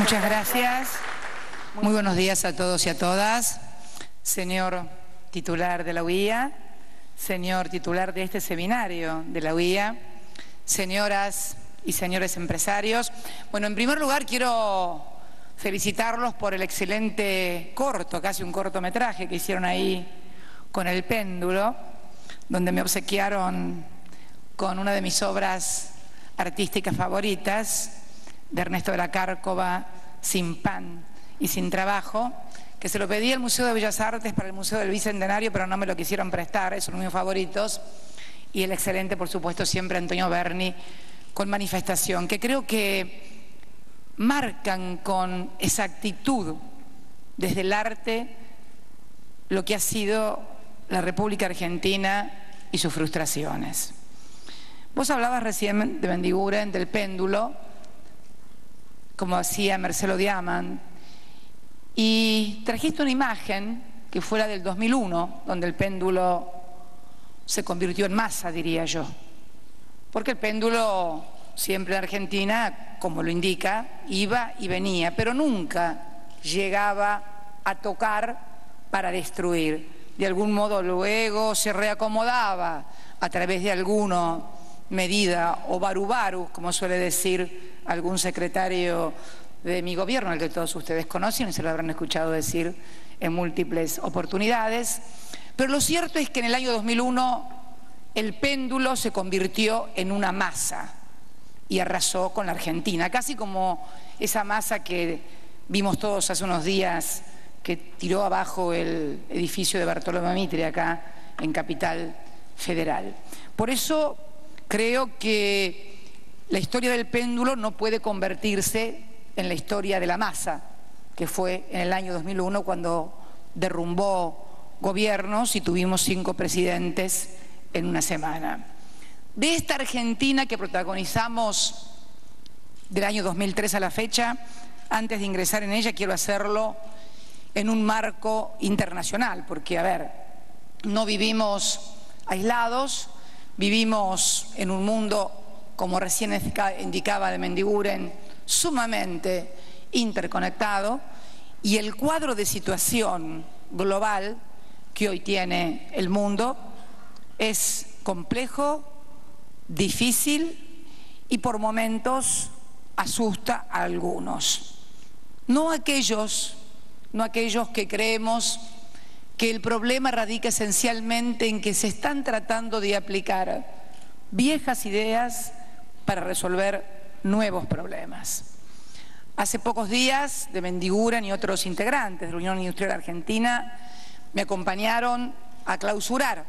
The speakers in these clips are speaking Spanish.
Muchas gracias. Muy buenos días a todos y a todas. Señor titular de la UIA, señor titular de este seminario de la UIA, señoras y señores empresarios. Bueno, en primer lugar quiero felicitarlos por el excelente corto, casi un cortometraje que hicieron ahí con El Péndulo, donde me obsequiaron con una de mis obras artísticas favoritas, de Ernesto de la Cárcova, Sin pan y sin trabajo, que se lo pedí al Museo de Bellas Artes para el Museo del Bicentenario, pero no me lo quisieron prestar, es uno de mis favoritos, y el excelente, por supuesto, siempre Antonio Berni, con Manifestación, que creo que marcan con exactitud desde el arte lo que ha sido la República Argentina y sus frustraciones. Vos hablabas recién de Mendiguren, del péndulo, como hacía Marcelo Diamant, y trajiste una imagen que fue la del 2001, donde el péndulo se convirtió en masa, diría yo. Porque el péndulo siempre en Argentina, como lo indica, iba y venía, pero nunca llegaba a tocar para destruir. De algún modo luego se reacomodaba a través de alguna medida o barubaru, como suele decir algún secretario de mi gobierno, al que todos ustedes conocen y se lo habrán escuchado decir en múltiples oportunidades. Pero lo cierto es que en el año 2001 el péndulo se convirtió en una masa y arrasó con la Argentina, casi como esa masa que vimos todos hace unos días que tiró abajo el edificio de Bartolomé Mitre acá en Capital Federal. Por eso creo que la historia del péndulo no puede convertirse en la historia de la masa, que fue en el año 2001 cuando derrumbó gobiernos y tuvimos 5 presidentes en una semana. De esta Argentina que protagonizamos del año 2003 a la fecha, antes de ingresar en ella quiero hacerlo en un marco internacional, porque, a ver, no vivimos aislados, vivimos en un mundo, como recién indicaba de Mendiguren, sumamente interconectado, y el cuadro de situación global que hoy tiene el mundo es complejo, difícil y por momentos asusta a algunos. No aquellos que creemos que el problema radica esencialmente en que se están tratando de aplicar viejas ideas para resolver nuevos problemas. Hace pocos días, de Mendiguren y otros integrantes de la Unión Industrial Argentina me acompañaron a clausurar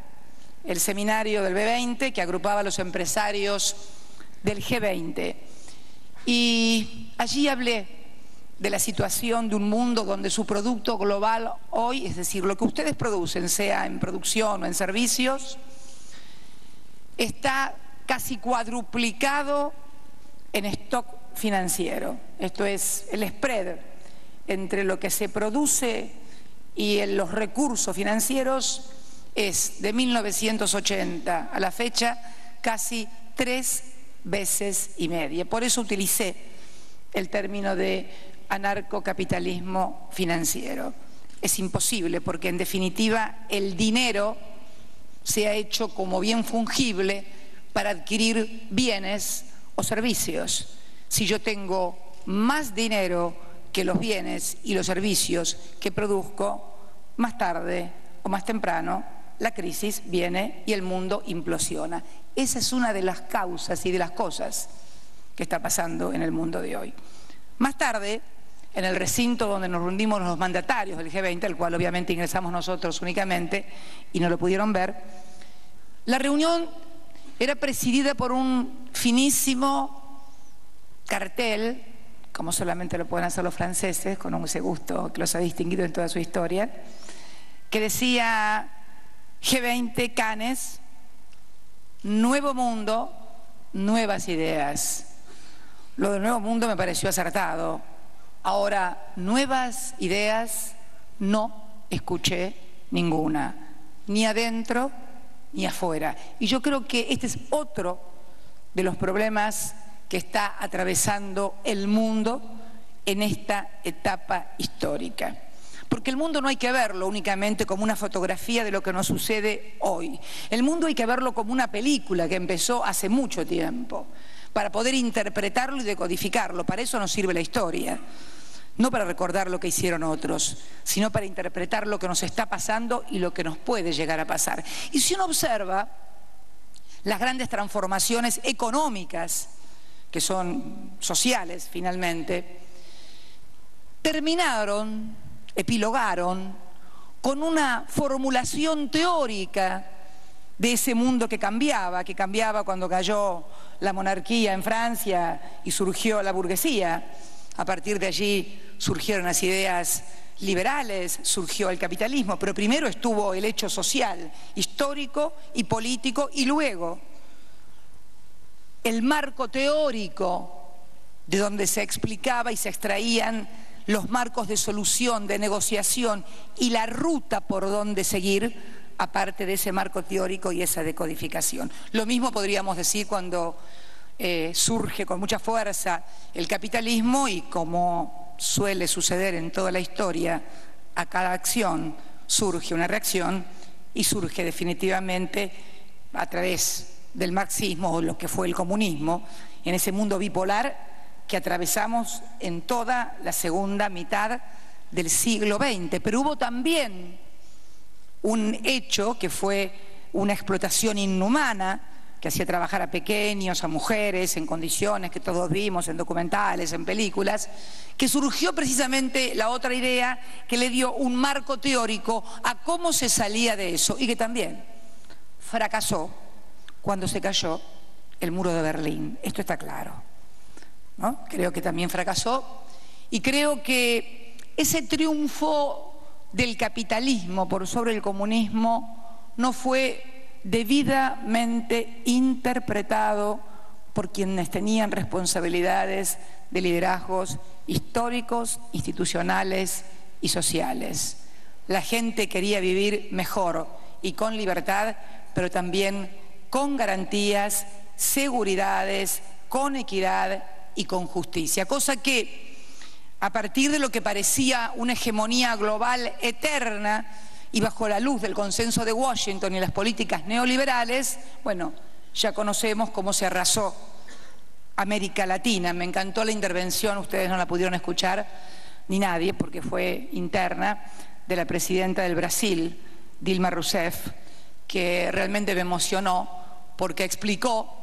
el seminario del B20 que agrupaba a los empresarios del G20. Y allí hablé de la situación de un mundo donde su producto global hoy, es decir, lo que ustedes producen, sea en producción o en servicios, está casi cuadruplicado en stock financiero. Esto es el spread entre lo que se produce y los recursos financieros es de 1980 a la fecha casi 3 veces y media. Por eso utilicé el término de anarcocapitalismo financiero. Es imposible porque en definitiva el dinero se ha hecho como bien fungible para adquirir bienes o servicios. Si yo tengo más dinero que los bienes y los servicios que produzco, más tarde o más temprano la crisis viene y el mundo implosiona. Esa es una de las causas y de las cosas que está pasando en el mundo de hoy. Más tarde, en el recinto donde nos reunimos los mandatarios del G20, al cual obviamente ingresamos nosotros únicamente y no lo pudieron ver, la reunión era presidida por un finísimo cartel, como solamente lo pueden hacer los franceses, con ese gusto que los ha distinguido en toda su historia, que decía G20 Cannes, nuevo mundo, nuevas ideas. Lo del nuevo mundo me pareció acertado. Ahora, nuevas ideas no escuché ninguna, ni adentro ni afuera. Y yo creo que este es otro de los problemas que está atravesando el mundo en esta etapa histórica. Porque el mundo no hay que verlo únicamente como una fotografía de lo que nos sucede hoy. El mundo hay que verlo como una película que empezó hace mucho tiempo, para poder interpretarlo y decodificarlo. Para eso nos sirve la historia. No para recordar lo que hicieron otros, sino para interpretar lo que nos está pasando y lo que nos puede llegar a pasar. Y si uno observa las grandes transformaciones económicas, que son sociales finalmente, epilogaron con una formulación teórica de ese mundo que cambiaba cuando cayó la monarquía en Francia y surgió la burguesía. A partir de allí surgieron las ideas liberales, surgió el capitalismo, pero primero estuvo el hecho social, histórico y político, y luego el marco teórico de donde se explicaba y se extraían los marcos de solución, de negociación y la ruta por donde seguir, aparte de ese marco teórico y esa decodificación. Lo mismo podríamos decir cuando surge con mucha fuerza el capitalismo y, como suele suceder en toda la historia, a cada acción surge una reacción y surge definitivamente a través del marxismo o lo que fue el comunismo, en ese mundo bipolar que atravesamos en toda la segunda mitad del siglo XX. Pero hubo también un hecho que fue una explotación inhumana que hacía trabajar a pequeños, a mujeres, en condiciones que todos vimos en documentales, en películas, que surgió precisamente la otra idea que le dio un marco teórico a cómo se salía de eso y que también fracasó cuando se cayó el muro de Berlín. Esto está claro, ¿no? Creo que también fracasó y creo que ese triunfo del capitalismo por sobre el comunismo no fue debidamente interpretado por quienes tenían responsabilidades de liderazgos históricos, institucionales y sociales. La gente quería vivir mejor y con libertad, pero también con garantías, seguridades, con equidad y con justicia, cosa que a partir de lo que parecía una hegemonía global eterna y bajo la luz del consenso de Washington y las políticas neoliberales, bueno, ya conocemos cómo se arrasó América Latina. Me encantó la intervención, ustedes no la pudieron escuchar ni nadie porque fue interna, de la presidenta del Brasil, Dilma Rousseff, que realmente me emocionó porque explicó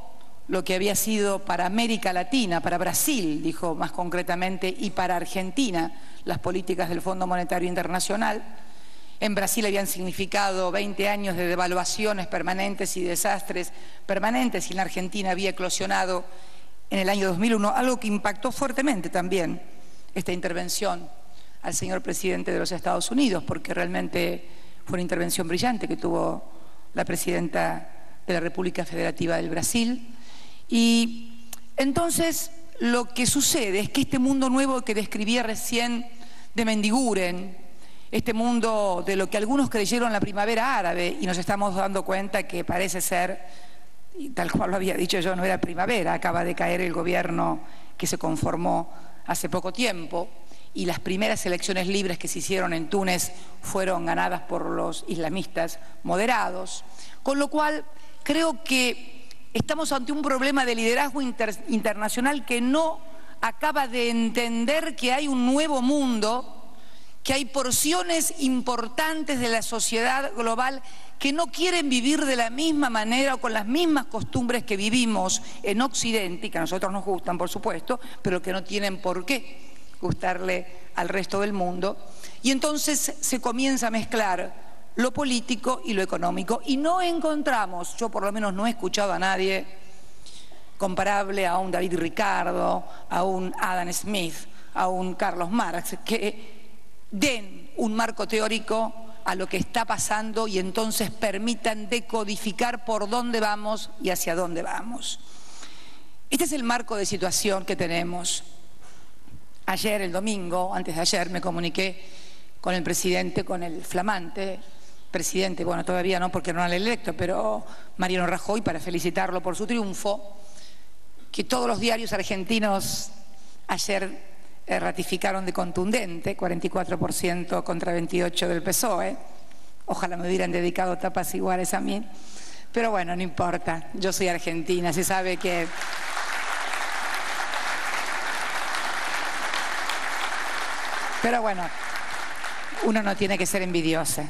lo que había sido para América Latina, para Brasil, dijo más concretamente, y para Argentina, las políticas del Fondo Monetario Internacional. En Brasil habían significado 20 años de devaluaciones permanentes y desastres permanentes, y en Argentina había eclosionado en el año 2001, algo que impactó fuertemente también esta intervención al señor presidente de los Estados Unidos, porque realmente fue una intervención brillante que tuvo la presidenta de la República Federativa del Brasil. Y entonces lo que sucede es que este mundo nuevo que describía recién de Mendiguren, este mundo de lo que algunos creyeron la primavera árabe, y nos estamos dando cuenta que parece ser, y tal cual lo había dicho yo, no era primavera, acaba de caer el gobierno que se conformó hace poco tiempo, y las primeras elecciones libres que se hicieron en Túnez fueron ganadas por los islamistas moderados, con lo cual creo que estamos ante un problema de liderazgo internacional que no acaba de entender que hay un nuevo mundo, que hay porciones importantes de la sociedad global que no quieren vivir de la misma manera o con las mismas costumbres que vivimos en Occidente, y que a nosotros nos gustan, por supuesto, pero que no tienen por qué gustarle al resto del mundo. Y entonces se comienza a mezclar lo político y lo económico, y no encontramos, yo por lo menos no he escuchado a nadie comparable a un David Ricardo, a un Adam Smith, a un Carlos Marx, que den un marco teórico a lo que está pasando y entonces permitan decodificar por dónde vamos y hacia dónde vamos. Este es el marco de situación que tenemos. Ayer, el domingo, antes de ayer, me comuniqué con el presidente, con el flamante presidente, bueno, todavía no porque no era electo, pero Mariano Rajoy, para felicitarlo por su triunfo, que todos los diarios argentinos ayer ratificaron de contundente, 44% contra 28% del PSOE. Ojalá me hubieran dedicado tapas iguales a mí. Pero bueno, no importa, yo soy argentina, se sabe que... Pero bueno, uno no tiene que ser envidiosa.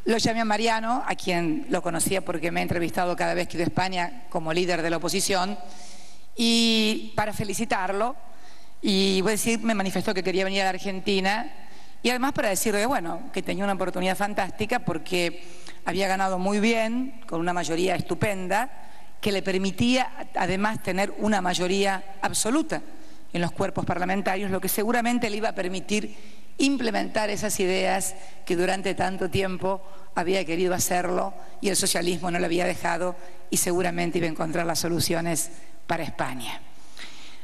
Lo llamé a Mariano, a quien lo conocía porque me ha entrevistado cada vez que he ido a España como líder de la oposición, y para felicitarlo, y voy a decir, me manifestó que quería venir a la Argentina, y además para decirle, bueno, que tenía una oportunidad fantástica porque había ganado muy bien, con una mayoría estupenda, que le permitía además tener una mayoría absoluta en los cuerpos parlamentarios, lo que seguramente le iba a permitir implementar esas ideas que durante tanto tiempo había querido hacerlo y el socialismo no le había dejado, y seguramente iba a encontrar las soluciones para España.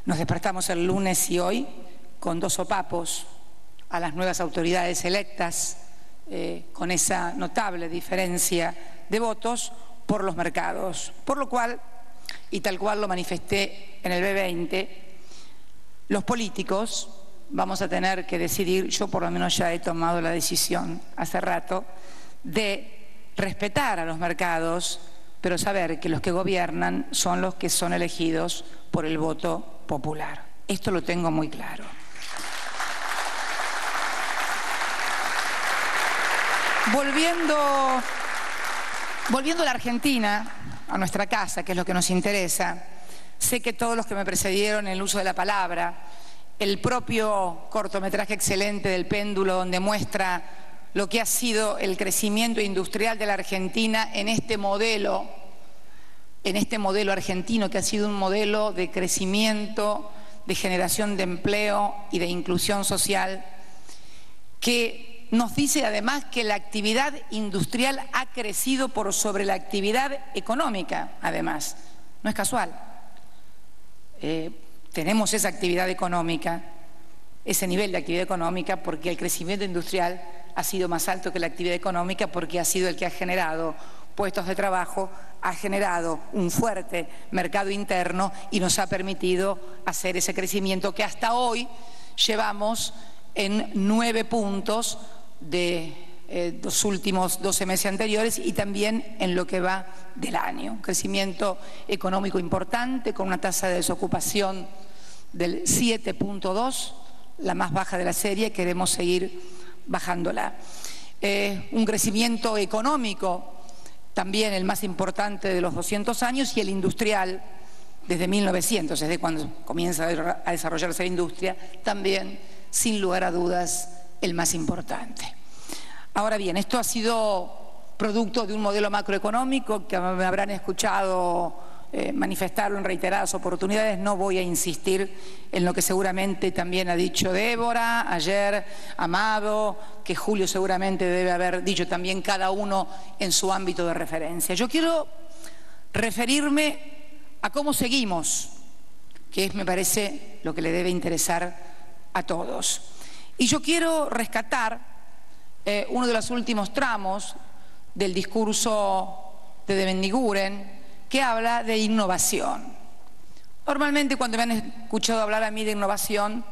Nos despertamos el lunes y hoy con 2 sopapos a las nuevas autoridades electas, con esa notable diferencia de votos por los mercados. Por lo cual, y tal cual lo manifesté en el B20, los políticos vamos a tener que decidir, yo por lo menos ya he tomado la decisión hace rato, de respetar a los mercados, pero saber que los que gobiernan son los que son elegidos por el voto popular. Esto lo tengo muy claro. Volviendo a la Argentina, a nuestra casa, que es lo que nos interesa, sé que todos los que me precedieron en el uso de la palabra, el propio cortometraje excelente del Péndulo, donde muestra lo que ha sido el crecimiento industrial de la Argentina en este modelo argentino, que ha sido un modelo de crecimiento, de generación de empleo y de inclusión social, que nos dice además que la actividad industrial ha crecido por sobre la actividad económica, además. No es casual. Tenemos esa actividad económica, ese nivel de actividad económica, porque el crecimiento industrial ha sido más alto que la actividad económica, porque ha sido el que ha generado puestos de trabajo, ha generado un fuerte mercado interno y nos ha permitido hacer ese crecimiento que hasta hoy llevamos en 9 puntos de los últimos 12 meses anteriores y también en lo que va del año. Un crecimiento económico importante con una tasa de desocupación del 7.2, la más baja de la serie, queremos seguir bajándola. Un crecimiento económico también el más importante de los 200 años y el industrial desde 1900, desde cuando comienza a desarrollarse la industria, también sin lugar a dudas el más importante. Ahora bien, esto ha sido producto de un modelo macroeconómico que me habrán escuchado manifestarlo en reiteradas oportunidades. No voy a insistir en lo que seguramente también ha dicho Débora, ayer Amado, que Julio seguramente debe haber dicho también, cada uno en su ámbito de referencia. Yo quiero referirme a cómo seguimos, que es, me parece, lo que le debe interesar a todos. Y yo quiero rescatar uno de los últimos tramos del discurso de Mendiguren, que habla de innovación. Normalmente cuando me han escuchado hablar a mí de innovación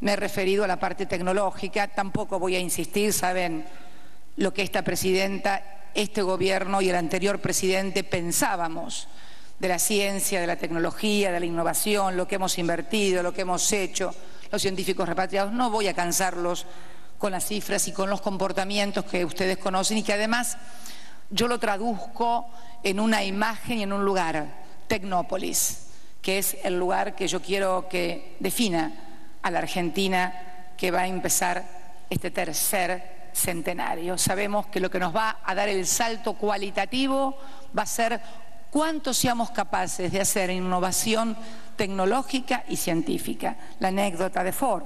me he referido a la parte tecnológica. Tampoco voy a insistir, saben lo que esta presidenta, este gobierno y el anterior presidente pensábamos de la ciencia, de la tecnología, de la innovación, lo que hemos invertido, lo que hemos hecho, los científicos repatriados. No voy a cansarlos con las cifras y con los comportamientos que ustedes conocen y que además yo lo traduzco en una imagen y en un lugar, Tecnópolis, que es el lugar que yo quiero que defina a la Argentina que va a empezar este tercer centenario. Sabemos que lo que nos va a dar el salto cualitativo va a ser cuánto seamos capaces de hacer innovación tecnológica y científica. La anécdota de Ford,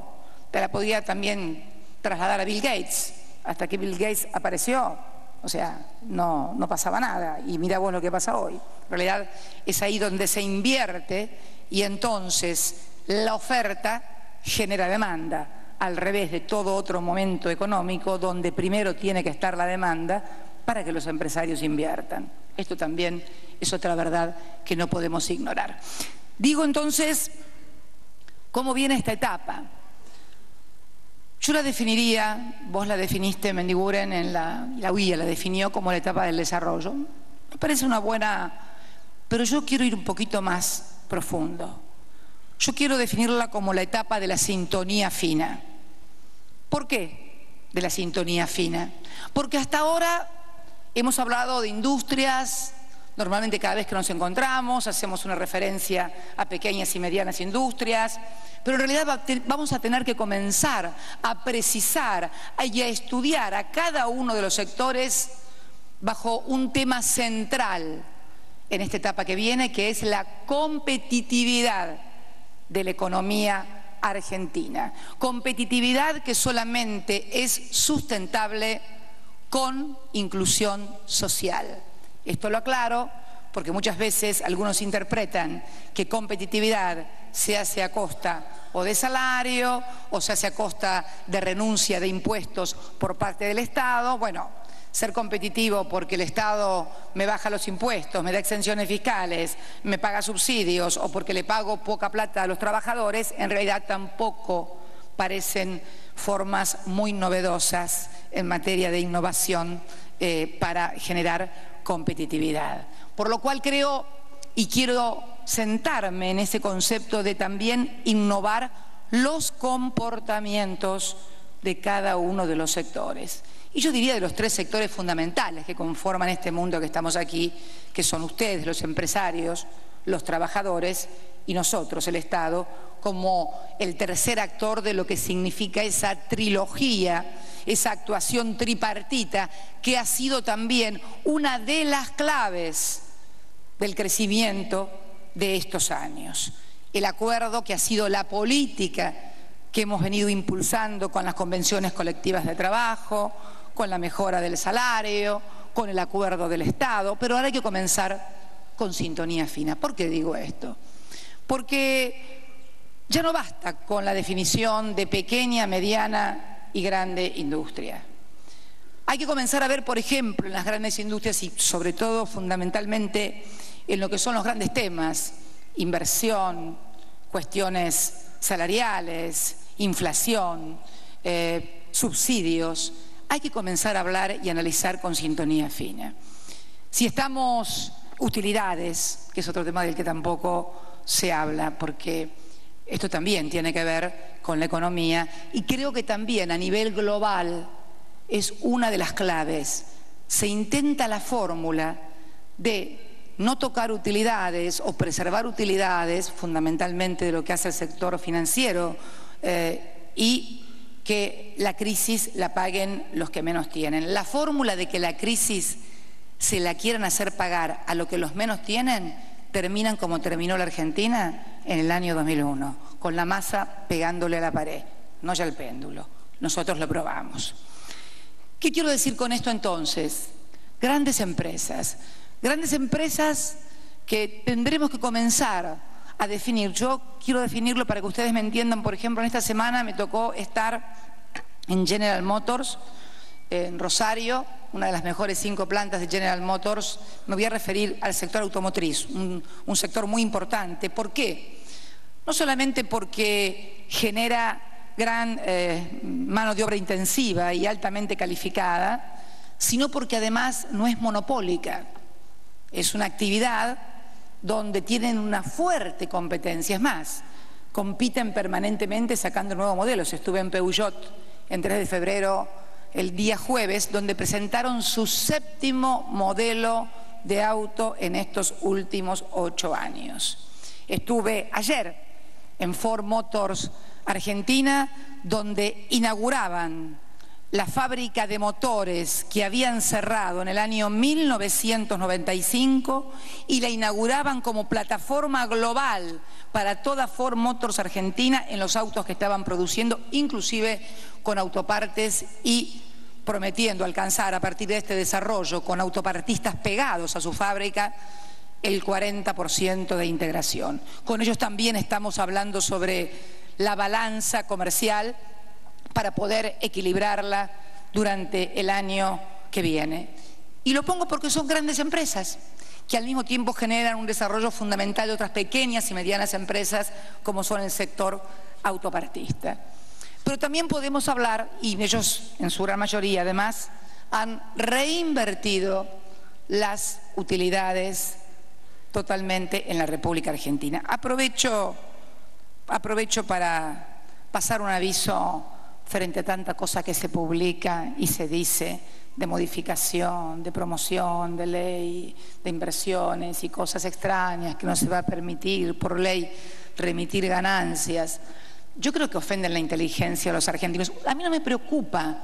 te la podía también trasladar a Bill Gates, hasta que Bill Gates apareció. O sea, no pasaba nada, y mira vos lo que pasa hoy. En realidad es ahí donde se invierte y entonces la oferta genera demanda, al revés de todo otro momento económico donde primero tiene que estar la demanda para que los empresarios inviertan. Esto también es otra verdad que no podemos ignorar. Digo entonces, ¿Cómo viene esta etapa? Yo la definiría, vos la definiste, Mendiguren, en la UIA la definió como la etapa del desarrollo. Me parece una buena, pero yo quiero ir un poquito más profundo. Yo quiero definirla como la etapa de la sintonía fina. ¿Por qué de la sintonía fina? Porque hasta ahora hemos hablado de industrias. Normalmente cada vez que nos encontramos hacemos una referencia a pequeñas y medianas industrias, pero en realidad vamos a tener que comenzar a precisar y a estudiar a cada uno de los sectores bajo un tema central en esta etapa que viene, que es la competitividad de la economía argentina. Competitividad que solamente es sustentable con inclusión social. Esto lo aclaro porque muchas veces algunos interpretan que competitividad se hace a costa o de salario o se hace a costa de renuncia de impuestos por parte del Estado. Bueno, ser competitivo porque el Estado me baja los impuestos, me da exenciones fiscales, me paga subsidios o porque le pago poca plata a los trabajadores, en realidad tampoco parecen formas muy novedosas en materia de innovación para generar competitividad. Por lo cual creo y quiero sentarme en ese concepto de también innovar los comportamientos de cada uno de los sectores. Y yo diría de los tres sectores fundamentales que conforman este mundo que estamos aquí, que son ustedes, los empresarios, los trabajadores y nosotros, el Estado, como el tercer actor de lo que significa esa trilogía, esa actuación tripartita que ha sido también una de las claves del crecimiento de estos años. El acuerdo que ha sido la política que hemos venido impulsando con las convenciones colectivas de trabajo, con la mejora del salario, con el acuerdo del Estado, pero ahora hay que comenzar con sintonía fina. ¿Por qué digo esto? Porque ya no basta con la definición de pequeña, mediana y grande industria. Hay que comenzar a ver, por ejemplo, en las grandes industrias y sobre todo fundamentalmente en lo que son los grandes temas, inversión, cuestiones salariales, inflación, subsidios, hay que comenzar a hablar y analizar con sintonía fina. Si estamos utilidades, que es otro tema del que tampoco se habla, porque esto también tiene que ver con la economía y creo que también a nivel global es una de las claves. Se intenta la fórmula de no tocar utilidades o preservar utilidades, fundamentalmente de lo que hace el sector financiero, y que la crisis la paguen los que menos tienen. La fórmula de que la crisis se la quieran hacer pagar a lo que los menos tienen, terminan como terminó la Argentina en el año 2001, con la masa pegándole a la pared, no ya el péndulo. Nosotros lo probamos. ¿Qué quiero decir con esto entonces? Grandes empresas que tendremos que comenzar a definir. Yo quiero definirlo para que ustedes me entiendan. Por ejemplo, en esta semana me tocó estar en General Motors, en Rosario, una de las mejores 5 plantas de General Motors. Me voy a referir al sector automotriz, un sector muy importante. ¿Por qué? No solamente porque genera gran mano de obra intensiva y altamente calificada, sino porque además no es monopólica. Es una actividad donde tienen una fuerte competencia. Es más, compiten permanentemente sacando nuevos modelos. Estuve en Peugeot en 3 de febrero, el día jueves, donde presentaron su 7º modelo de auto en estos últimos 8 años. Estuve ayer en Ford Motors Argentina, donde inauguraban la fábrica de motores que habían cerrado en el año 1995 y la inauguraban como plataforma global para toda Ford Motors Argentina en los autos que estaban produciendo, inclusive con autopartes, y prometiendo alcanzar a partir de este desarrollo con autopartistas pegados a su fábrica el 40% de integración. Con ellos también estamos hablando sobre la balanza comercial para poder equilibrarla durante el año que viene. Y lo pongo porque son grandes empresas que al mismo tiempo generan un desarrollo fundamental de otras pequeñas y medianas empresas como son el sector autopartista. Pero también podemos hablar, y ellos en su gran mayoría además han reinvertido las utilidades totalmente en la República Argentina. Aprovecho para pasar un aviso frente a tanta cosa que se publica y se dice de modificación, de promoción, de ley, de inversiones y cosas extrañas que no se va a permitir por ley remitir ganancias. Yo creo que ofenden la inteligencia de los argentinos. A mí no me preocupa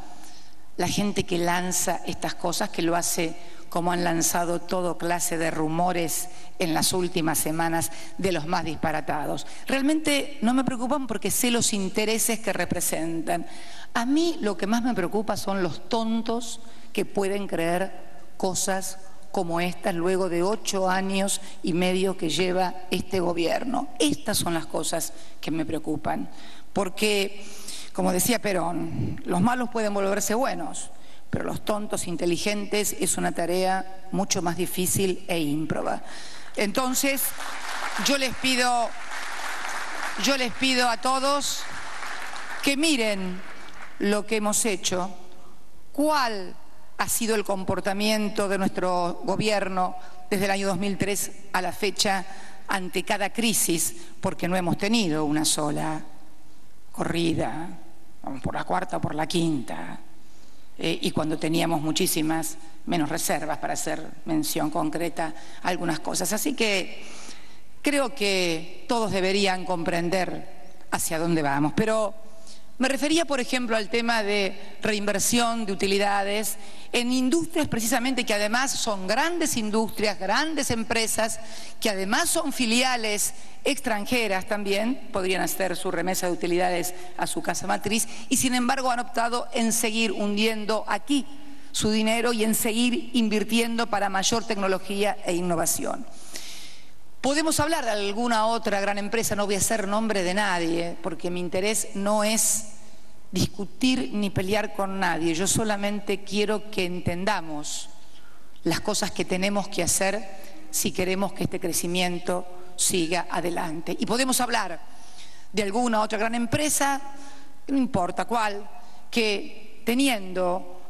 la gente que lanza estas cosas, que lo hace como han lanzado toda clase de rumores en las últimas semanas de los más disparatados. Realmente no me preocupan porque sé los intereses que representan. A mí lo que más me preocupa son los tontos que pueden creer cosas como estas luego de 8 años y medio que lleva este gobierno. Estas son las cosas que me preocupan, porque, como decía Perón, los malos pueden volverse buenos, pero los tontos inteligentes es una tarea mucho más difícil e ímproba. Entonces, yo les pido a todos que miren lo que hemos hecho, cuál ha sido el comportamiento de nuestro gobierno desde el año 2003 a la fecha ante cada crisis, porque no hemos tenido una sola corrida, vamos por la cuarta o por la quinta, y cuando teníamos muchísimas menos reservas, para hacer mención concreta a algunas cosas. Así que creo que todos deberían comprender hacia dónde vamos. Pero me refería, por ejemplo, al tema de reinversión de utilidades en industrias precisamente que además son grandes industrias, grandes empresas, que además son filiales extranjeras también, podrían hacer su remesa de utilidades a su casa matriz y sin embargo han optado en seguir hundiendo aquí su dinero y en seguir invirtiendo para mayor tecnología e innovación. Podemos hablar de alguna otra gran empresa, no voy a hacer nombre de nadie, porque mi interés no es discutir ni pelear con nadie. Yo solamente quiero que entendamos las cosas que tenemos que hacer si queremos que este crecimiento siga adelante. Y podemos hablar de alguna otra gran empresa, no importa cuál, que teniendo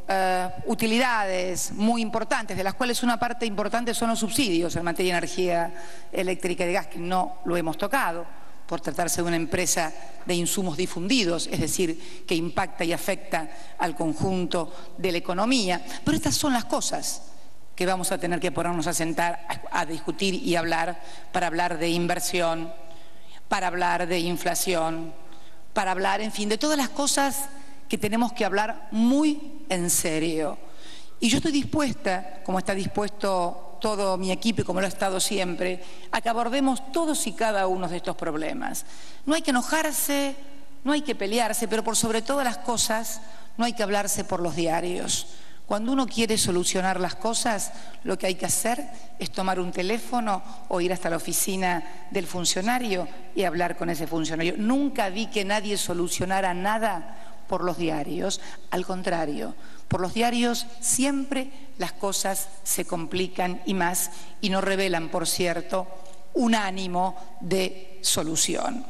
utilidades muy importantes, de las cuales una parte importante son los subsidios en materia de energía eléctrica y de gas, que no lo hemos tocado, por tratarse de una empresa de insumos difundidos, es decir, que impacta y afecta al conjunto de la economía. Pero estas son las cosas que vamos a tener que ponernos a sentar a discutir y hablar, para hablar de inversión, para hablar de inflación, para hablar, en fin, de todas las cosas que tenemos que hablar muy en serio. Y yo estoy dispuesta, como está dispuesto todo mi equipo y como lo ha estado siempre, a que abordemos todos y cada uno de estos problemas. No hay que enojarse, no hay que pelearse, pero por sobre todas las cosas no hay que hablarse por los diarios. Cuando uno quiere solucionar las cosas, lo que hay que hacer es tomar un teléfono o ir hasta la oficina del funcionario y hablar con ese funcionario. Nunca vi que nadie solucionara nada por los diarios, al contrario, por los diarios siempre las cosas se complican y más, y no revelan, por cierto, un ánimo de solución.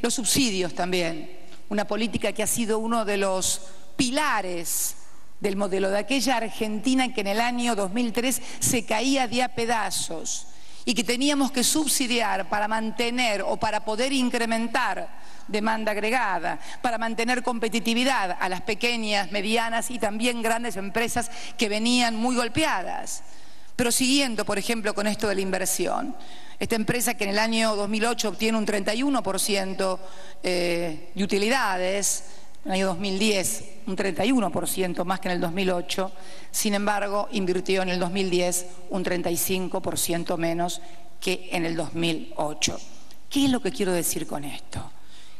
Los subsidios también, una política que ha sido uno de los pilares del modelo de aquella Argentina que en el año 2003 se caía de a pedazos y que teníamos que subsidiar para mantener o para poder incrementar demanda agregada, para mantener competitividad a las pequeñas, medianas y también grandes empresas que venían muy golpeadas. Pero siguiendo, por ejemplo, con esto de la inversión, esta empresa que en el año 2008 obtiene un 31% de utilidades, en el año 2010 un 31% más que en el 2008, sin embargo invirtió en el 2010 un 35% menos que en el 2008. ¿Qué es lo que quiero decir con esto?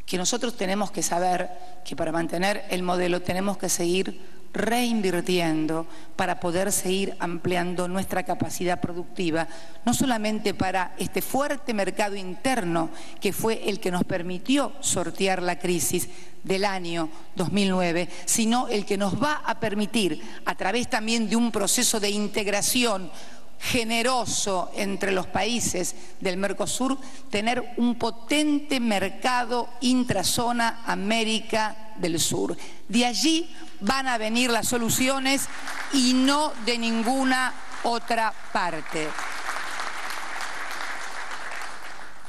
Que nosotros tenemos que saber que para mantener el modelo tenemos que seguir reinvirtiendo para poder seguir ampliando nuestra capacidad productiva, no solamente para este fuerte mercado interno que fue el que nos permitió sortear la crisis del año 2009, sino el que nos va a permitir, a través también de un proceso de integración generoso entre los países del Mercosur tener un potente mercado intrazona América del Sur. De allí van a venir las soluciones y no de ninguna otra parte.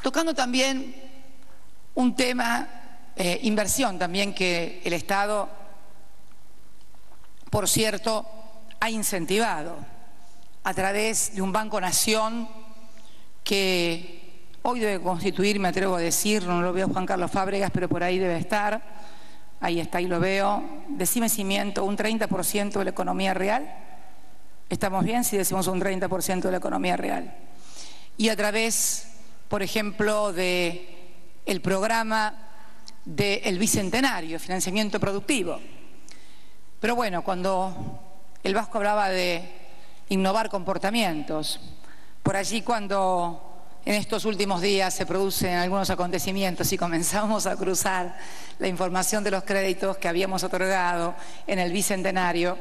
Tocando también un tema, inversión también, que el Estado, por cierto, ha incentivado a través de un Banco Nación que hoy debe constituir, me atrevo a decir, no lo veo Juan Carlos Fábregas, pero por ahí debe estar, ahí está, ahí lo veo, decime cimiento, un 30% de la economía real. ¿Estamos bien si decimos un 30% de la economía real? Y a través, por ejemplo, del programa del Bicentenario, financiamiento productivo. Pero bueno, cuando el Vasco hablaba de innovar comportamientos, por allí cuando en estos últimos días se producen algunos acontecimientos y comenzamos a cruzar la información de los créditos que habíamos otorgado en el Bicentenario,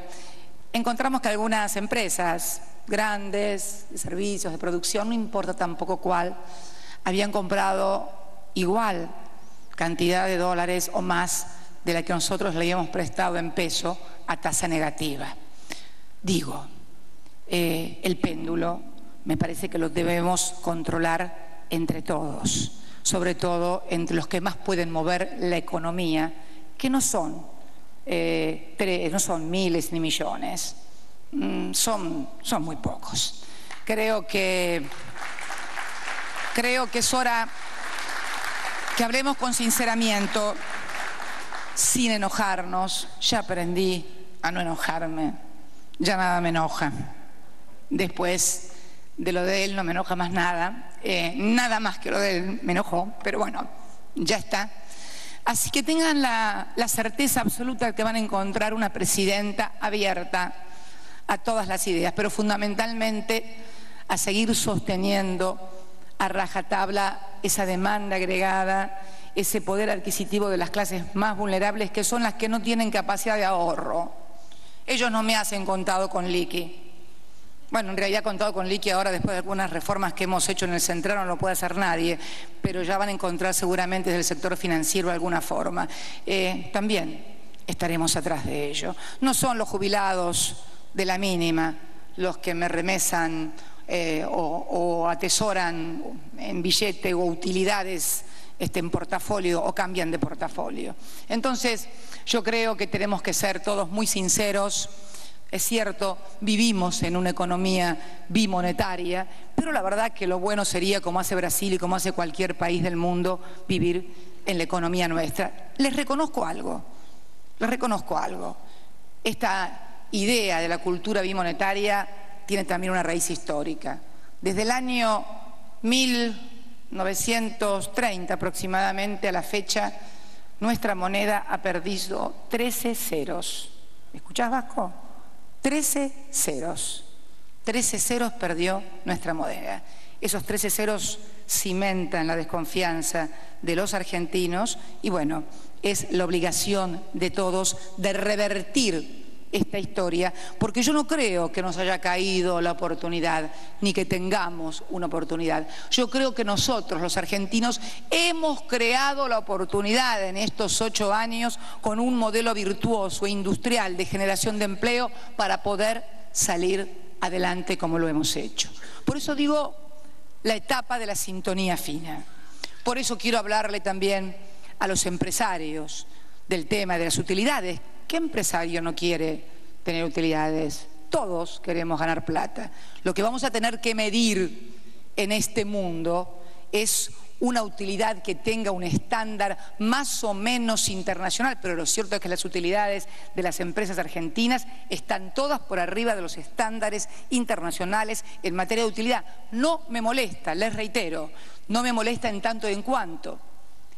encontramos que algunas empresas grandes, de servicios, de producción, no importa tampoco cuál, habían comprado igual cantidad de dólares o más de la que nosotros le habíamos prestado en peso a tasa negativa. Digo, el péndulo me parece que lo debemos controlar entre todos, sobre todo entre los que más pueden mover la economía, que no son miles ni millones, son muy pocos. Creo que es hora que hablemos con sinceramiento, sin enojarnos. Ya aprendí a no enojarme, ya nada me enoja. Después de lo de él no me enoja más nada, nada más que lo de él me enojó, pero bueno, ya está. Así que tengan la certeza absoluta que van a encontrar una presidenta abierta a todas las ideas, pero fundamentalmente a seguir sosteniendo a rajatabla esa demanda agregada, ese poder adquisitivo de las clases más vulnerables, que son las que no tienen capacidad de ahorro. Ellos no me hacen contado con liqui. Bueno, en realidad contado con liqui ahora, después de algunas reformas que hemos hecho en el Central, no lo puede hacer nadie, pero ya van a encontrar seguramente desde el sector financiero alguna forma. También estaremos atrás de ello. No son los jubilados de la mínima los que me remesan o atesoran en billete o utilidades en portafolio o cambian de portafolio. Entonces, yo creo que tenemos que ser todos muy sinceros. Es cierto, vivimos en una economía bimonetaria, pero la verdad que lo bueno sería, como hace Brasil y como hace cualquier país del mundo, vivir en la economía nuestra. Les reconozco algo. Esta idea de la cultura bimonetaria tiene también una raíz histórica. Desde el año 1930 aproximadamente a la fecha, nuestra moneda ha perdido 13 ceros. ¿Escuchás, Vasco? 13 ceros. 13 ceros perdió nuestra moneda. Esos 13 ceros cimentan la desconfianza de los argentinos y bueno, es la obligación de todos de revertir esta historia, porque yo no creo que nos haya caído la oportunidad, ni que tengamos una oportunidad. Yo creo que nosotros, los argentinos, hemos creado la oportunidad en estos 8 años con un modelo virtuoso e industrial de generación de empleo para poder salir adelante como lo hemos hecho. Por eso digo la etapa de la sintonía fina. Por eso quiero hablarle también a los empresarios del tema de las utilidades. ¿Qué empresario no quiere tener utilidades? Todos queremos ganar plata. Lo que vamos a tener que medir en este mundo es una utilidad que tenga un estándar más o menos internacional, pero lo cierto es que las utilidades de las empresas argentinas están todas por arriba de los estándares internacionales en materia de utilidad. No me molesta, les reitero, no me molesta en tanto y en cuanto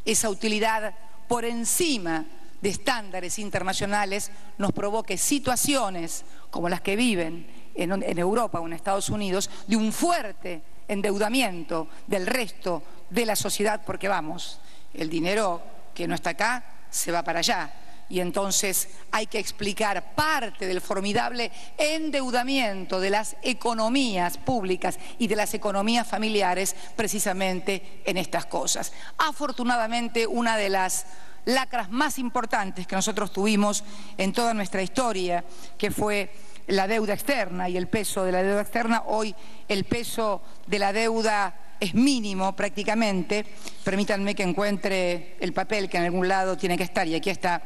esa utilidad por encima de estándares internacionales nos provoque situaciones como las que viven en Europa o en Estados Unidos, de un fuerte endeudamiento del resto de la sociedad, porque vamos, el dinero que no está acá se va para allá. y entonces hay que explicar parte del formidable endeudamiento de las economías públicas y de las economías familiares precisamente en estas cosas. Afortunadamente, una de las lacras más importantes que nosotros tuvimos en toda nuestra historia, que fue la deuda externa y el peso de la deuda externa, hoy el peso de la deuda es mínimo prácticamente. Permítanme que encuentre el papel que en algún lado tiene que estar, y aquí está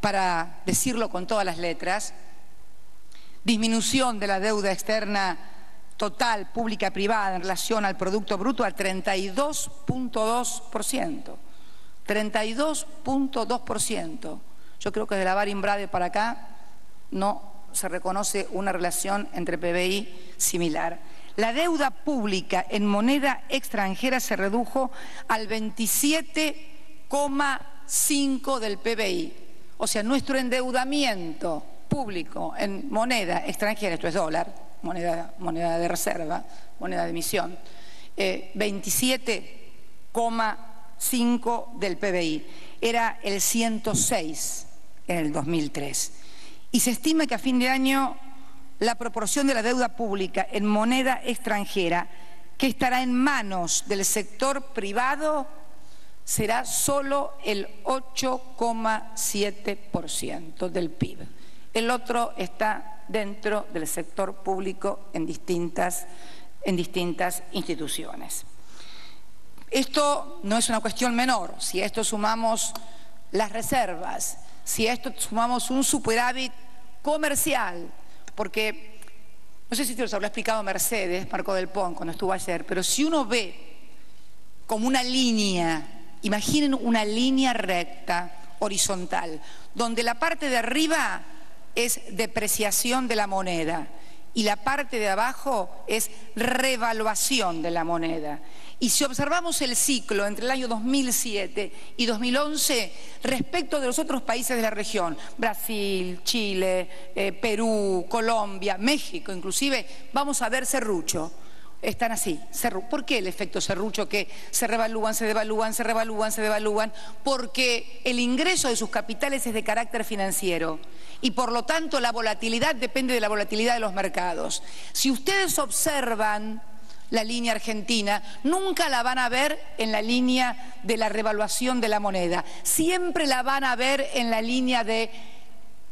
para decirlo con todas las letras. Disminución de la deuda externa total, pública, privada, en relación al Producto Bruto al 32.2%. 32.2%. Yo creo que de la Baring-Brade para acá no se reconoce una relación entre PBI similar. La deuda pública en moneda extranjera se redujo al 27,5% del PBI. O sea, nuestro endeudamiento público en moneda extranjera, esto es dólar, moneda de reserva, moneda de emisión, 27,5% del PBI. Era el 106 en el 2003. Y se estima que a fin de año la proporción de la deuda pública en moneda extranjera que estará en manos del sector privado será solo el 8,7% del PIB. El otro está dentro del sector público en distintas instituciones. Esto no es una cuestión menor. Si a esto sumamos las reservas, si a esto sumamos un superávit comercial, porque no sé si te lo habrá explicado Mercedes, Marco del Pont, cuando estuvo ayer, pero si uno ve como una línea, imaginen una línea recta, horizontal, donde la parte de arriba es depreciación de la moneda y la parte de abajo es revaluación de la moneda. Y si observamos el ciclo entre el año 2007 y 2011 respecto de los otros países de la región, Brasil, Chile, Perú, Colombia, México inclusive, vamos a ver serrucho. Están así. ¿Por qué el efecto serrucho? Que se revalúan, se devalúan, se revalúan, se devalúan. Porque el ingreso de sus capitales es de carácter financiero y por lo tanto la volatilidad depende de la volatilidad de los mercados. Si ustedes observan la línea argentina, nunca la van a ver en la línea de la revaluación de la moneda, siempre la van a ver en la línea de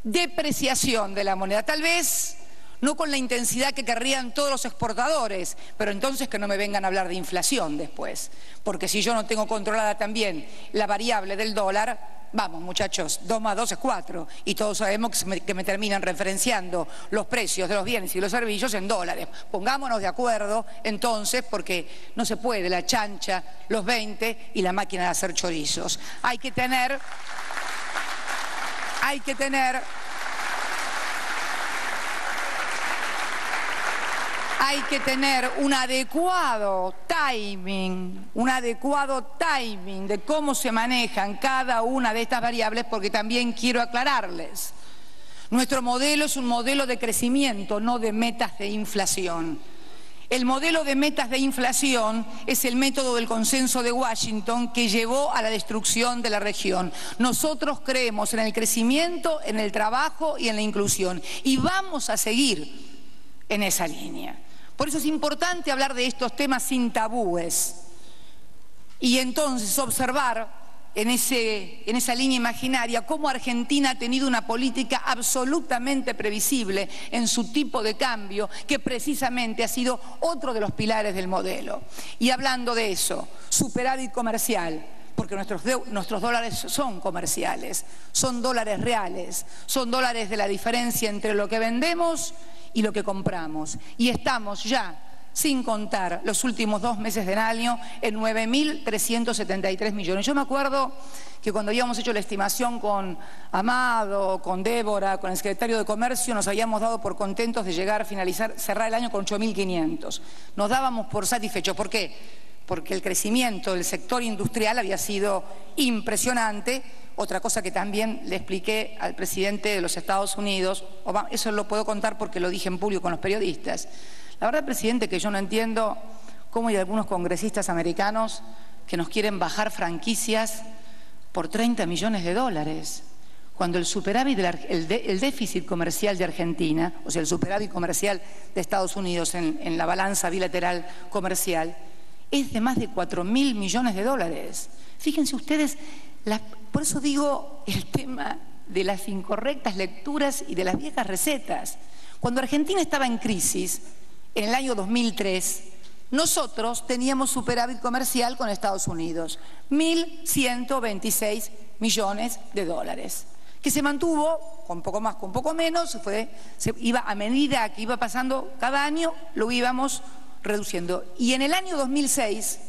depreciación de la moneda, tal vez no con la intensidad que querrían todos los exportadores, pero entonces que no me vengan a hablar de inflación después, porque si yo no tengo controlada también la variable del dólar, vamos muchachos, 2 más 2 es 4 y todos sabemos que me terminan referenciando los precios de los bienes y los servicios en dólares. Pongámonos de acuerdo entonces, porque no se puede la chancha, los 20 y la máquina de hacer chorizos. Hay que tener un adecuado timing de cómo se manejan cada una de estas variables, porque también quiero aclararles. Nuestro modelo es un modelo de crecimiento, no de metas de inflación. El modelo de metas de inflación es el método del consenso de Washington que llevó a la destrucción de la región. Nosotros creemos en el crecimiento, en el trabajo y en la inclusión, y vamos a seguir en esa línea. Por eso es importante hablar de estos temas sin tabúes y entonces observar en esa línea imaginaria cómo Argentina ha tenido una política absolutamente previsible en su tipo de cambio, que precisamente ha sido otro de los pilares del modelo. Y hablando de eso, superávit comercial, porque nuestros dólares son comerciales, son dólares reales, son dólares de la diferencia entre lo que vendemos y lo que compramos. Y estamos ya, sin contar los últimos 2 meses del año, en 9.373 millones. Yo me acuerdo que cuando habíamos hecho la estimación con Amado, con Débora, con el secretario de Comercio, nos habíamos dado por contentos de llegar a cerrar el año con 8.500. Nos dábamos por satisfechos. ¿Por qué? Porque el crecimiento del sector industrial había sido impresionante. Otra cosa que también le expliqué al presidente de los Estados Unidos, eso lo puedo contar porque lo dije en público con los periodistas. La verdad, presidente, que yo no entiendo cómo hay algunos congresistas americanos que nos quieren bajar franquicias por 30 millones de dólares. cuando el superávit, el déficit comercial de Argentina, o sea, el superávit comercial de Estados Unidos en la balanza bilateral comercial, es de más de 4.000 millones de dólares. Fíjense ustedes, por eso digo el tema de las incorrectas lecturas y de las viejas recetas. Cuando Argentina estaba en crisis, en el año 2003, nosotros teníamos superávit comercial con Estados Unidos, 1.126 millones de dólares, que se mantuvo con poco más, con poco menos, se iba a medida que iba pasando cada año, lo íbamos reduciendo. Y en el año 2006,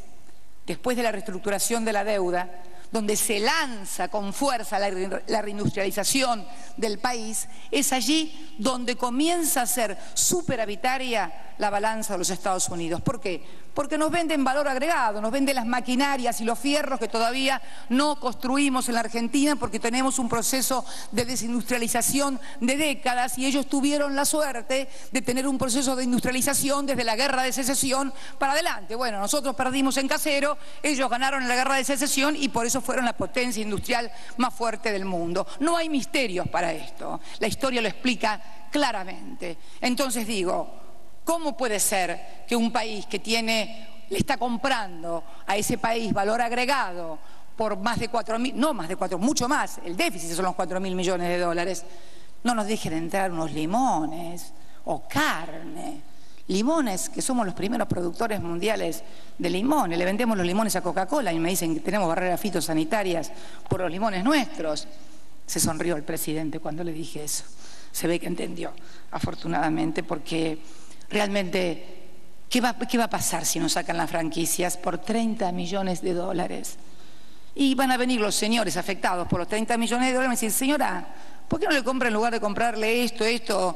después de la reestructuración de la deuda, donde se lanza con fuerza la reindustrialización del país, es allí donde comienza a ser superavitaria la balanza de los Estados Unidos. ¿Por qué? Porque nos venden valor agregado, nos venden las maquinarias y los fierros que todavía no construimos en la Argentina porque tenemos un proceso de desindustrialización de décadas y ellos tuvieron la suerte de tener un proceso de industrialización desde la Guerra de Secesión para adelante. Bueno, nosotros perdimos en Casero, ellos ganaron en la Guerra de Secesión y por eso fueron la potencia industrial más fuerte del mundo. No hay misterios para esto, la historia lo explica claramente. Entonces digo, ¿cómo puede ser que un país que le está comprando a ese país valor agregado por más de 4.000, no más de 4, mucho más, el déficit son los 4.000 millones de dólares, no nos dejen entrar unos limones o carne? Limones, que somos los primeros productores mundiales de limones, le vendemos los limones a Coca-Cola y me dicen que tenemos barreras fitosanitarias por los limones nuestros. Se sonrió el presidente cuando le dije eso. Se ve que entendió, afortunadamente, porque realmente, ¿qué va a pasar si nos sacan las franquicias por 30 millones de dólares? Y van a venir los señores afectados por los 30 millones de dólares y me dicen, señora, ¿por qué no le compra en lugar de comprarle esto,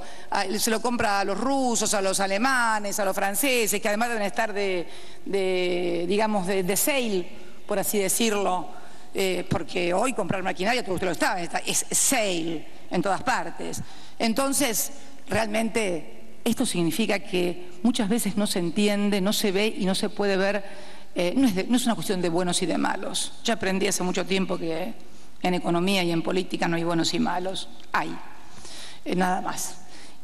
se lo compra a los rusos, a los alemanes, a los franceses, que además deben estar digamos, de sale, por así decirlo, porque hoy comprar maquinaria, todo usted lo sabe, es sale en todas partes. Entonces, realmente, esto significa que muchas veces no se entiende, no se ve y no se puede ver, no es una cuestión de buenos y de malos. Ya aprendí hace mucho tiempo que en economía y en política no hay buenos y malos, hay, nada más.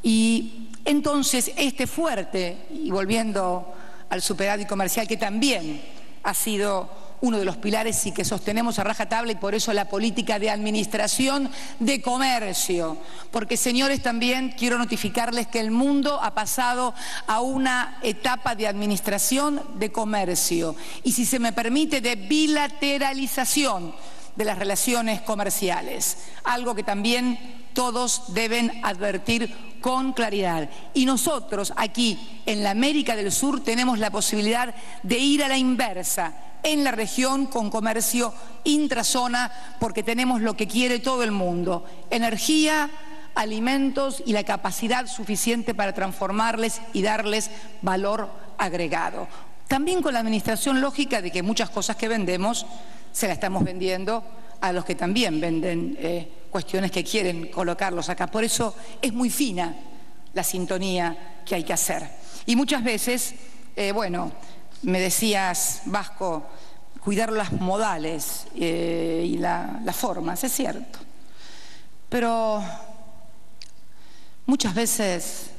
Y entonces este fuerte, y volviendo al superávit comercial, que también ha sido uno de los pilares y que sostenemos a rajatabla, y por eso la política de administración de comercio, porque señores, también quiero notificarles que el mundo ha pasado a una etapa de administración de comercio y, si se me permite, de bilateralización de las relaciones comerciales, algo que también todos deben advertir con claridad. Y nosotros aquí en la América del Sur tenemos la posibilidad de ir a la inversa en la región con comercio intrazona, porque tenemos lo que quiere todo el mundo: energía, alimentos y la capacidad suficiente para transformarles y darles valor agregado. También con la administración lógica de que muchas cosas que vendemos se las estamos vendiendo a los que también venden cuestiones que quieren colocarlos acá. Por eso es muy fina la sintonía que hay que hacer. Y muchas veces, bueno, me decías, Vasco, cuidar las modales y las formas, es cierto. Pero muchas veces,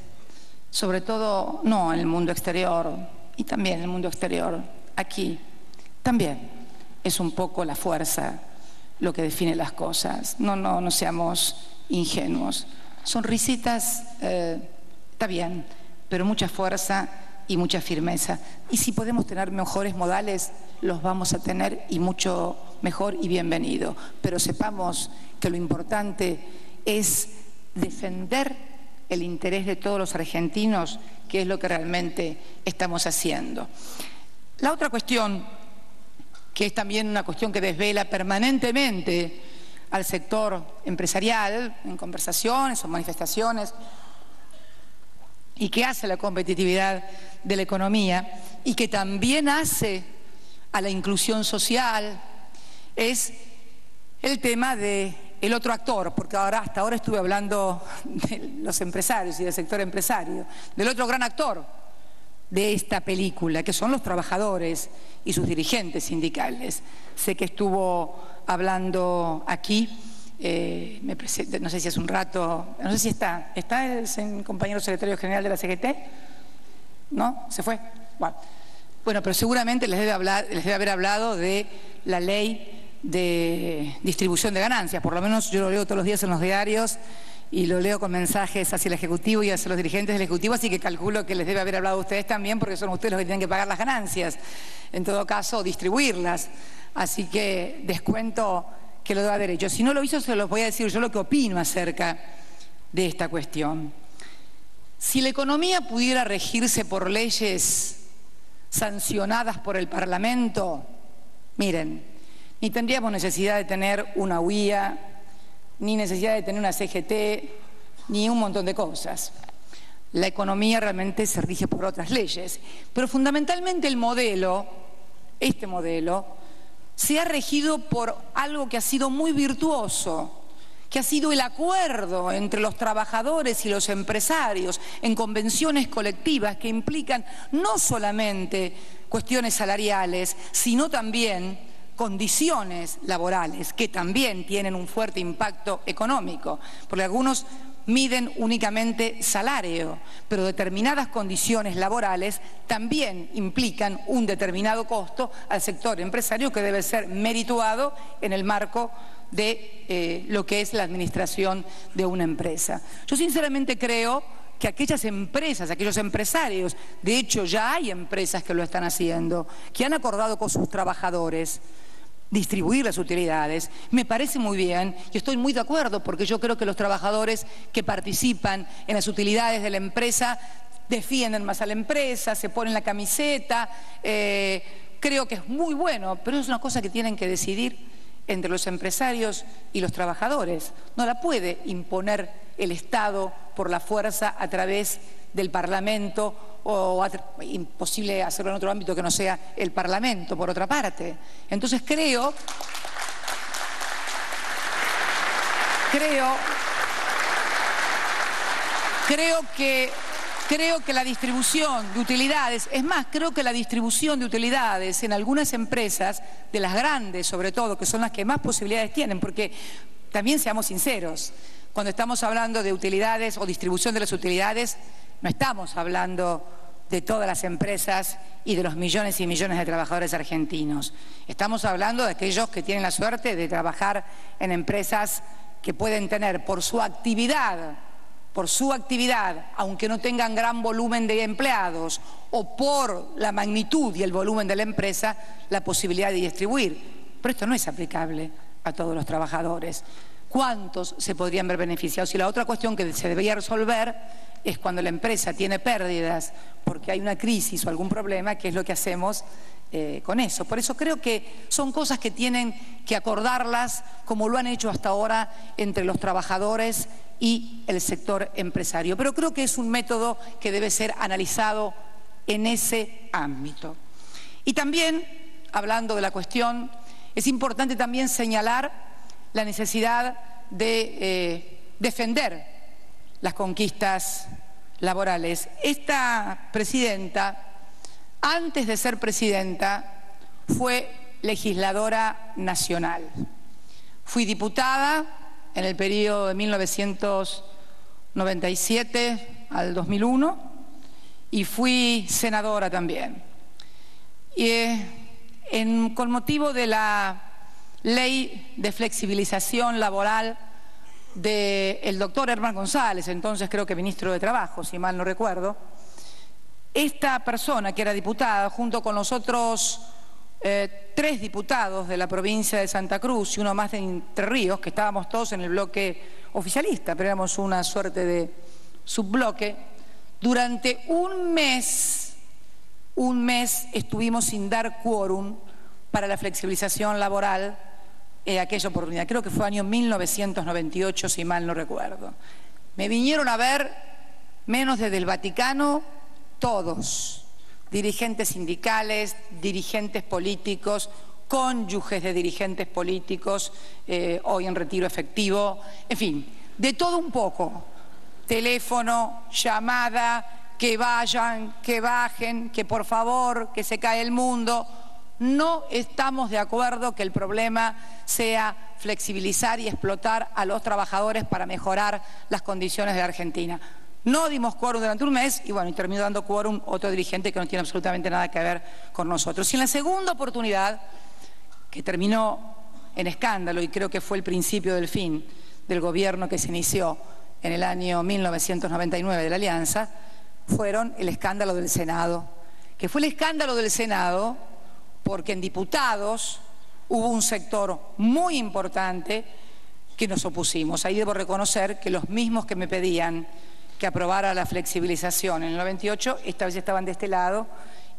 sobre todo no en el mundo exterior, y también en el mundo exterior, aquí, también es un poco la fuerza lo que define las cosas. No seamos ingenuos. Sonrisitas, está bien, pero mucha fuerza y mucha firmeza. Y si podemos tener mejores modales, los vamos a tener, y mucho mejor y bienvenido. Pero sepamos que lo importante es defender el interés de todos los argentinos, que es lo que realmente estamos haciendo. La otra cuestión, que es también una cuestión que desvela permanentemente al sector empresarial, en conversaciones o manifestaciones, y que hace la competitividad de la economía y que también hace a la inclusión social, es el tema del otro actor, porque hasta ahora estuve hablando de los empresarios y del sector empresario, del otro gran actor de esta película, que son los trabajadores y sus dirigentes sindicales. Sé que estuvo hablando aquí no sé si hace un rato, no sé si está el compañero secretario general de la CGT, ¿no? ¿Se fue? Bueno, pero seguramente les debe haber hablado de la ley de distribución de ganancias, por lo menos yo lo leo todos los días en los diarios y lo leo con mensajes hacia el Ejecutivo y hacia los dirigentes del Ejecutivo, así que calculo que les debe haber hablado a ustedes también, porque son ustedes los que tienen que pagar las ganancias, en todo caso distribuirlas, así que descuento que lo debe haber hecho. Si no lo hizo, se los voy a decir yo lo que opino acerca de esta cuestión. Si la economía pudiera regirse por leyes sancionadas por el Parlamento, miren, ni tendríamos necesidad de tener una UIA, ni necesidad de tener una CGT, ni un montón de cosas. La economía realmente se rige por otras leyes, pero fundamentalmente el modelo, este modelo, se ha regido por algo que ha sido muy virtuoso, que ha sido el acuerdo entre los trabajadores y los empresarios en convenciones colectivas que implican no solamente cuestiones salariales, sino también condiciones laborales que también tienen un fuerte impacto económico, porque algunos miden únicamente salario, pero determinadas condiciones laborales también implican un determinado costo al sector empresario que debe ser merituado en el marco de lo que es la administración de una empresa. Yo sinceramente creo que aquellas empresas, aquellos empresarios, de hecho ya hay empresas que lo están haciendo, que han acordado con sus trabajadores distribuir las utilidades, me parece muy bien y estoy muy de acuerdo porque yo creo que los trabajadores que participan en las utilidades de la empresa defienden más a la empresa, se ponen la camiseta, creo que es muy bueno, pero es una cosa que tienen que decidir entre los empresarios y los trabajadores. No la puede imponer el Estado por la fuerza a través del Parlamento o imposible hacerlo en otro ámbito que no sea el Parlamento, por otra parte. Entonces creo que la distribución de utilidades, es más, creo que la distribución de utilidades en algunas empresas, de las grandes sobre todo, que son las que más posibilidades tienen, porque también seamos sinceros, cuando estamos hablando de utilidades o distribución de las utilidades, no estamos hablando de todas las empresas y de los millones y millones de trabajadores argentinos. Estamos hablando de aquellos que tienen la suerte de trabajar en empresas que pueden tener por su actividad, aunque no tengan gran volumen de empleados, o por la magnitud y el volumen de la empresa, la posibilidad de distribuir. Pero esto no es aplicable a todos los trabajadores. ¿Cuántos se podrían ver beneficiados? Y la otra cuestión que se debería resolver es cuando la empresa tiene pérdidas porque hay una crisis o algún problema, ¿qué es lo que hacemos con eso? Por eso creo que son cosas que tienen que acordarlas como lo han hecho hasta ahora entre los trabajadores y el sector empresario. Pero creo que es un método que debe ser analizado en ese ámbito. Y también, hablando de la cuestión, es importante también señalar la necesidad de defender las conquistas laborales. Esta presidenta, antes de ser presidenta, fue legisladora nacional. Fui diputada en el periodo de 1997 al 2001 y fui senadora también. Y con motivo de la ley de flexibilización laboral del doctor Herman González, entonces creo que ministro de Trabajo, si mal no recuerdo, esta persona que era diputada, junto con los otros 3 diputados de la provincia de Santa Cruz y uno más de Entre Ríos, que estábamos todos en el bloque oficialista, pero éramos una suerte de subbloque, durante un mes estuvimos sin dar quórum para la flexibilización laboral aquella oportunidad. Creo que fue año 1998, si mal no recuerdo. Me vinieron a ver, menos desde el Vaticano, todos, dirigentes sindicales, dirigentes políticos, cónyuges de dirigentes políticos, hoy en retiro efectivo, en fin, de todo un poco. Teléfono, llamada, que vayan, que bajen, que por favor, que se cae el mundo. No estamos de acuerdo que el problema sea flexibilizar y explotar a los trabajadores para mejorar las condiciones de la Argentina. No dimos quórum durante un mes y bueno, y terminó dando quórum otro dirigente que no tiene absolutamente nada que ver con nosotros. Y en la segunda oportunidad, que terminó en escándalo y creo que fue el principio del fin del gobierno que se inició en el año 1999 de la Alianza, fueron el escándalo del Senado, que fue el escándalo del Senado porque en diputados hubo un sector muy importante que nos opusimos. Ahí debo reconocer que los mismos que me pedían que aprobara la flexibilización en el 98, esta vez estaban de este lado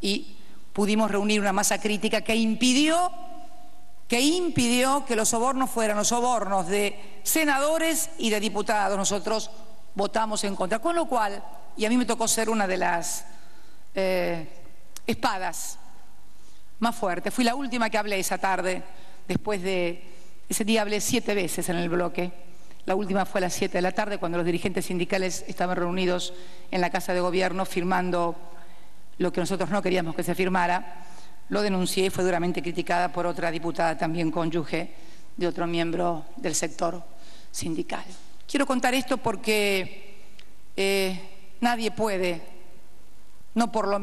y pudimos reunir una masa crítica que impidió que los sobornos fueran los sobornos de senadores y de diputados. Nosotros votamos en contra, con lo cual, y a mí me tocó ser una de las espadas más fuertes. Fui la última que hablé esa tarde, después de ese día hablé 7 veces en el bloque. La última fue a las 7 de la tarde, cuando los dirigentes sindicales estaban reunidos en la Casa de Gobierno firmando lo que nosotros no queríamos que se firmara. Lo denuncié y fue duramente criticada por otra diputada, también cónyuge de otro miembro del sector sindical. Quiero contar esto porque nadie puede, no por lo